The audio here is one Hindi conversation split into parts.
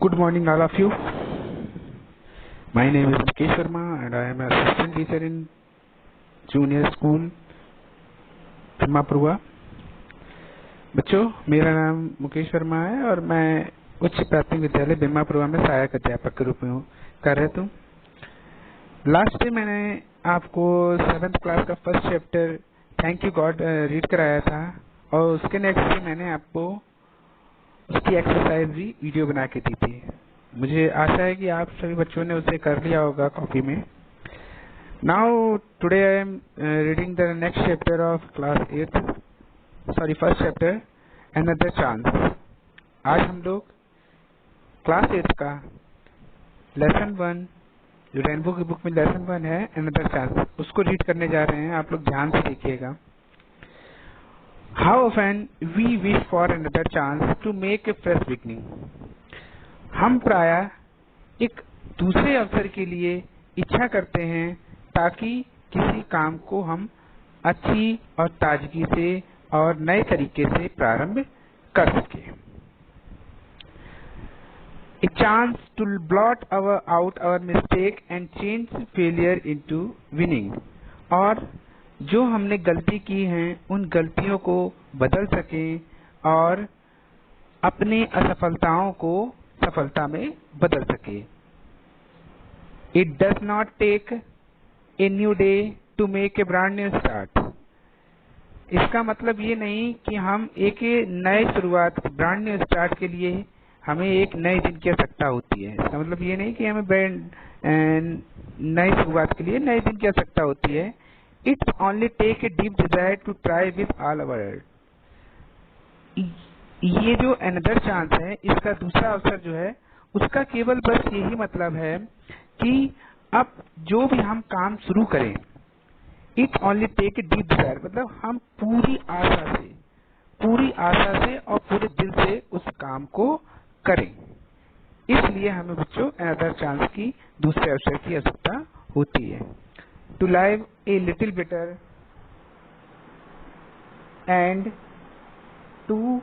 Good morning, all of you. My name is Mukesh Sharma, and I am an assistant teacher in junior school, Bhimapurwa. बच्चों, मेरा नाम मुकेश शर्मा है और मैं उच्च प्राथमिक विद्यालय भीमापुरवा में सहायक अध्यापक के रूप में कार्यरत हूँ। लास्ट टाइम मैंने आपको 7th क्लास का first chapter thank you God read कराया था और उसके नेक्स्ट डे मैंने आपको उसकी एक्सरसाइज भी वीडियो बना के दी थी। मुझे आशा है कि आप सभी बच्चों ने उसे कर लिया होगा कॉपी में। Now today I am reading the next chapter of class 8th, sorry first chapter another chance. आज हम लोग क्लास 8 का लेसन 1 जो रेनबो की बुक में लेसन 1 है अनदर चांस, उसको रीड करने जा रहे हैं। आप लोग ध्यान से देखिएगा। How often we wish for another chance to make a fresh beginning. हम प्रायः एक दूसरे अवसर के लिए इच्छा करते हैं ताकि किसी काम को हम अच्छी और ताजगी से और नए तरीके से प्रारंभ कर सके। A chance to blot out our mistake and change failure into winning। और जो हमने गलती की है उन गलतियों को बदल सकें और अपने असफलताओं को सफलता में बदल सके। It does not take a new day to make a brand new start। इसका मतलब ये नहीं कि हम एक नए शुरुआत ब्रांड न्यू स्टार्ट के लिए हमें एक नए दिन की आवश्यकता होती है। इसका मतलब ये नहीं कि हमें नई शुरुआत के लिए नए दिन की आवश्यकता होती है। It's only take a deep desire to try with all our. ये जो अनदर चांस है, इसका दूसरा अवसर जो है उसका केवल बस यही मतलब है कि अब जो भी हम काम शुरू करें, it only take a deep desire, मतलब हम पूरी आशा से और पूरे दिल से उस काम को करें। इसलिए हमें बच्चों अनदर चांस की दूसरे अवसर की आवश्यकता होती है। To live a little better and to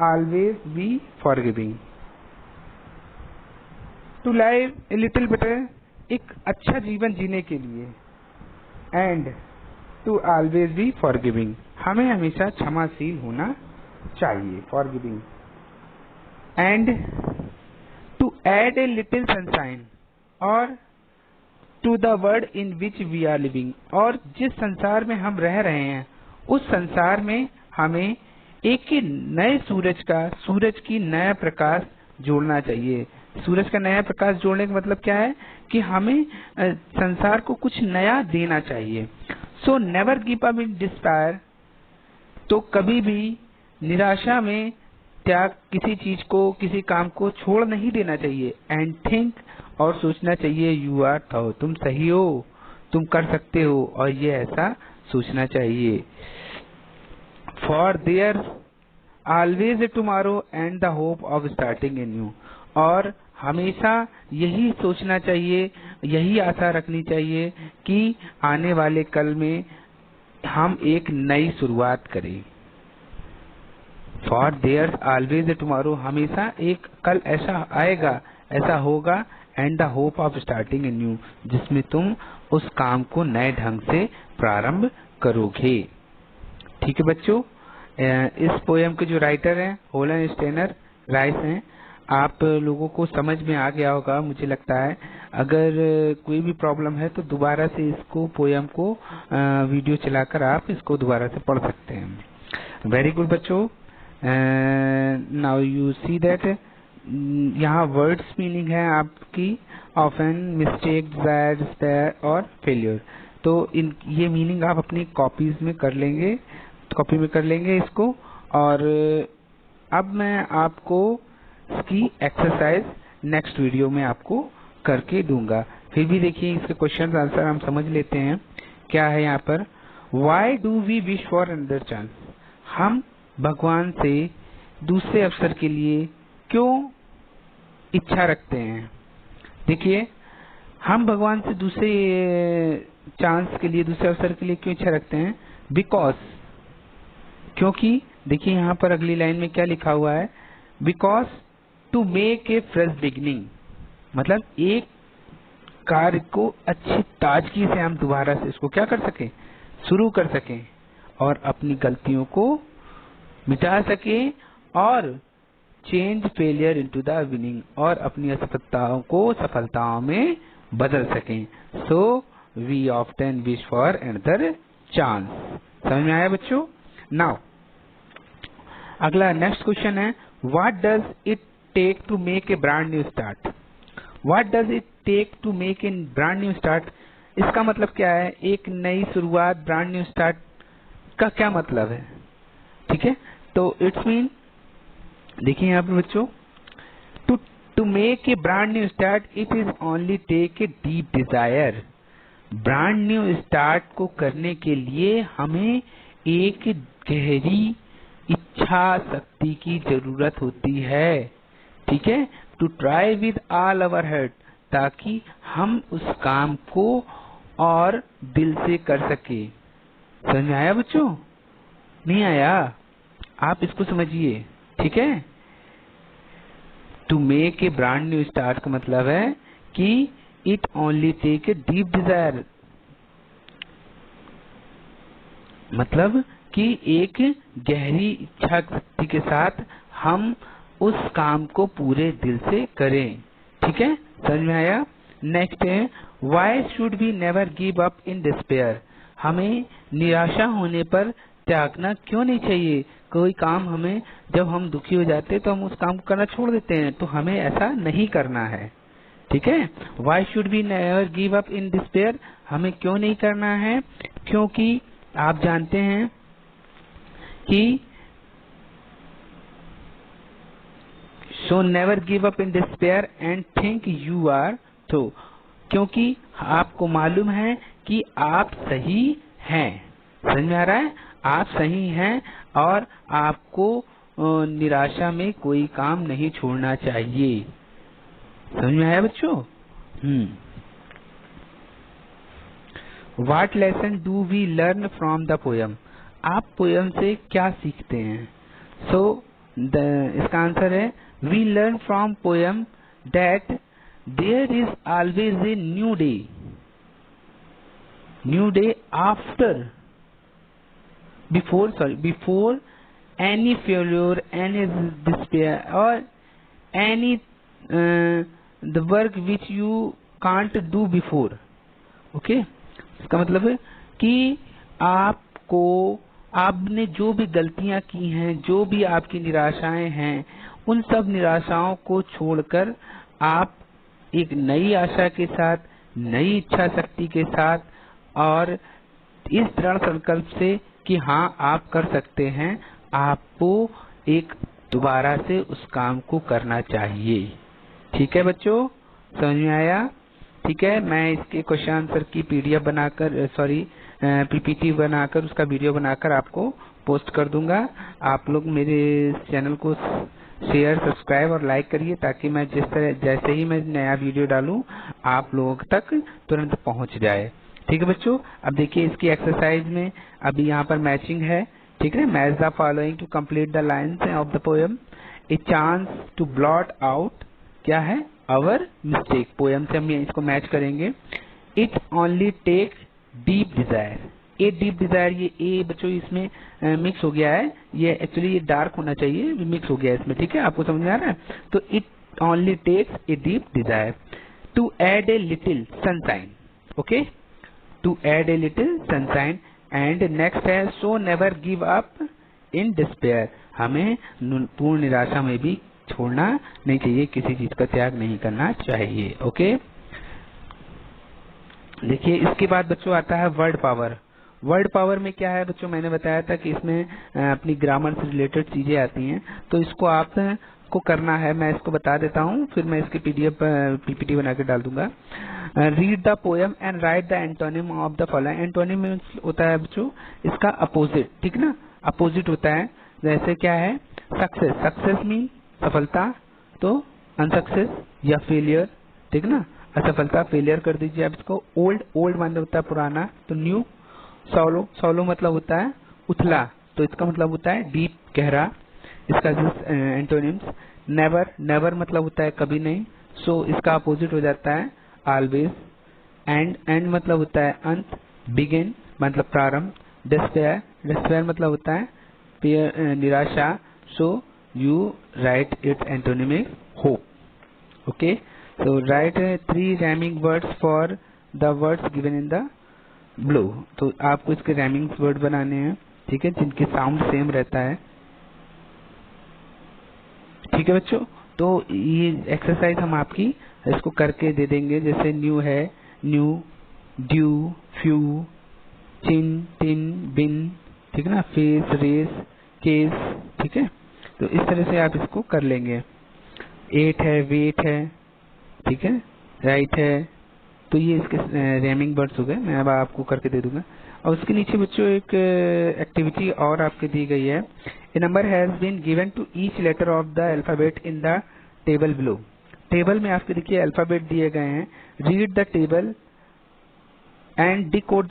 always be forgiving. To live a little better, एक अच्छा जीवन जीने के लिए, and to always be forgiving, हमें हमेशा क्षमाशील होना चाहिए, forgiving. And to add a little sunshine और to the world in which we are living, और जिस संसार में हम रह रहे हैं उस संसार में हमें एक नए सूरज की नया प्रकाश जोड़ना चाहिए। सूरज का नया प्रकाश जोड़ने का मतलब क्या है कि हमें संसार को कुछ नया देना चाहिए। So never give up in despair, तो कभी भी निराशा में त्याग किसी चीज को, किसी काम को छोड़ नहीं देना चाहिए। एंड थिंक, और सोचना चाहिए यू आर थॉ, तुम सही हो, तुम कर सकते हो, और ये ऐसा सोचना चाहिए। For their always a tomorrow and the hope of starting a new, और हमेशा यही सोचना चाहिए, यही आशा रखनी चाहिए कि आने वाले कल में हम एक नई शुरुआत करें। For their always a tomorrow, हमेशा एक कल ऐसा आएगा, ऐसा होगा, and the hope of starting a new, जिसमें तुम उस काम को नए ढंग से प्रारंभ करोगे। ठीक है बच्चों, इस पोयम के जो राइटर हैं होलन स्टेनर राइस हैं। आप लोगों को समझ में आ गया होगा मुझे लगता है। अगर कोई भी प्रॉब्लम है तो दोबारा से इसको पोयम को वीडियो चलाकर आप इसको दोबारा से पढ़ सकते हैं। वेरी गुड बच्चों। नाउ यू सी दैट यहाँ वर्ड्स मीनिंग है आपकी ऑफन, मिस्टेक, डिजायर, डिस्पेयर और फेलियर। तो ये मीनिंग आप अपनी कॉपीज में कर लेंगे, कॉपी में कर लेंगे इसको। और अब मैं आपको इसकी एक्सरसाइज नेक्स्ट वीडियो में आपको करके दूंगा। फिर भी देखिए इसके क्वेश्चन आंसर हम समझ लेते हैं। क्या है यहाँ पर, why do we wish for another chance, हम भगवान से दूसरे अवसर के लिए क्यों इच्छा रखते हैं। देखिए हम भगवान से दूसरे चांस के लिए, दूसरे अवसर के लिए क्यों इच्छा रखते हैं। बिकॉज, क्योंकि देखिए यहाँ पर अगली लाइन में क्या लिखा हुआ है, because to make a fresh beginning, मतलब एक कार्य को अच्छी ताजगी से हम दोबारा से इसको क्या कर सकें, शुरू कर सकें और अपनी गलतियों को मिटा सकें और change failure into the winning, और अपनी असफलताओं को सफलताओं में बदल सकें। So we often wish for another chance. समझ में आया बच्चों? नाउ अगला नेक्स्ट क्वेश्चन है, what does it take to make a brand new start? What does it take to make a brand new start? इसका मतलब क्या है? एक नई शुरुआत, ब्रांड न्यू स्टार्ट का क्या मतलब है? ठीक है, तो इट्स मीन, देखिए यहाँ पे बच्चों, to make a brand new start it is only take a deep desire. Brand new start को करने के लिए हमें एक गहरी इच्छा शक्ति की जरूरत होती है। ठीक है, to try with all our heart, ताकि हम उस काम को और दिल से कर सके। समझ में आया बच्चों? नहीं आया? आप इसको समझिए। ठीक है, to make a brand new start का मतलब है कि it only take a deep desire, मतलब कि एक गहरी इच्छा शक्ति के साथ हम उस काम को पूरे दिल से करें। ठीक है, समझ में आया? नेक्स्ट है, why should we never give up in despair? हमें निराशा होने पर त्यागना क्यों नहीं चाहिए? कोई काम हमें, जब हम दुखी हो जाते हैं तो हम उस काम को करना छोड़ देते हैं, तो हमें ऐसा नहीं करना है। ठीक है, why should we never give up in despair? हमें क्यों नहीं करना है? क्योंकि आप जानते हैं कि so never give up in despair and think you are, तो क्योंकि आपको मालूम है कि आप सही हैं। समझ में आ रहा है? आप सही हैं और आपको निराशा में कोई काम नहीं छोड़ना चाहिए। समझ में आया बच्चों? What lesson do we learn from the poem? आप पोयम से क्या सीखते हैं? So इसका आंसर है, we learn from poem that there is always a new day after, before any failure, any despair or any the work which you can't do before. Okay, इसका मतलब है कि आपने जो भी गलतियां की हैं, जो भी आपकी निराशाएं हैं, उन सब निराशाओं को छोड़कर आप एक नई आशा के साथ, नई इच्छा शक्ति के साथ और इस दृढ़ संकल्प से कि हाँ आप कर सकते हैं, आपको एक दोबारा से उस काम को करना चाहिए। ठीक है बच्चों, समझ में आया? ठीक है, मैं इसके क्वेश्चन आंसर की पीडीएफ बनाकर, पीपीटी बनाकर, उसका वीडियो बनाकर आपको पोस्ट कर दूंगा। आप लोग मेरे चैनल को शेयर, सब्सक्राइब और लाइक करिए, ताकि मैं जैसे ही मैं नया वीडियो डालूं आप लोगों तक तुरंत पहुंच जाए। ठीक है बच्चों, अब देखिए इसकी एक्सरसाइज में अभी यहाँ पर मैचिंग है। ठीक है, match the following to complete the lines of the poem, a chance to blot out, क्या है, आवर मिस्टेक। पोएम से हम इसको मैच करेंगे। It only take deep desire, a deep desire, ये ए बच्चों इसमें मिक्स हो गया है, ये एक्चुअली ये डार्क होना चाहिए, मिक्स हो गया है इसमें। ठीक है, आपको समझ में आ रहा है? तो it only takes a deep desire to add a little sunshine. Okay, to add a little sunshine. And next है, so never give up in despair, हमें पूर्ण निराशा में भी छोड़ना नहीं चाहिए, किसी चीज का त्याग नहीं करना चाहिए। ओके, देखिए इसके बाद बच्चों आता है वर्ड पावर। वर्ड पावर में क्या है बच्चों, मैंने बताया था कि इसमें अपनी ग्रामर से रिलेटेड चीजें आती हैं, तो इसको आपको करना है। मैं इसको बता देता हूँ, फिर मैं इसकी पीडीएफ पीपीटी बना के डाल दूंगा। Read the poem and right the antonym of the following. Antonym होता है बच्चों इसका अपोजिट, ठीक ना, अपोजिट होता है। जैसे क्या है, सक्सेस, सक्सेस मीन सफलता, तो अनसक्सेस या फेलियर, ठीक ना, असफलता, फेलियर कर दीजिए आप इसको। ओल्ड, ओल्ड मतलब होता है पुराना, तो न्यू। सॉलो, सॉलो मतलब होता है उथला, तो इसका मतलब होता है डीप, गहरा। इसका एंटोनिम्स, नेवर, नेवर मतलब होता है कभी नहीं, सो इसका अपोजिट हो जाता है ऑलवेज। एंड, एंड मतलब होता है अंत, बिगिन मतलब प्रारंभ, डिस्पेयर, डिस्पेयर मतलब होता है निराशा, so you right it's antonym is hope. Okay, so right 3 rhyming words for the words given in the blow. तो आपको इसके रैमिंग वर्ड बनाने हैं, ठीक है, जिनके साउंड सेम रहता है। ठीक है बच्चों, तो ये एक्सरसाइज हम आपकी इसको करके दे देंगे। जैसे न्यू है न्यू, ड्यू, फ्यू, चिन, टिन, बिन, ठीक है ना, फेस, रेस, केस, ठीक है। तो इस तरह से आप इसको कर लेंगे। एट है, वेट है, ठीक है, राइट है। तो ये इसके रैमिंग वर्ड्स हो गए, मैं अब आपको करके दे दूंगा। और उसके नीचे बच्चों एक एक्टिविटी और आपके दी गई है। A number has been given to each letter of the alphabet in the table below. Table में आपके देखिए अल्फाबेट दिए गए हैं। Read the table and decode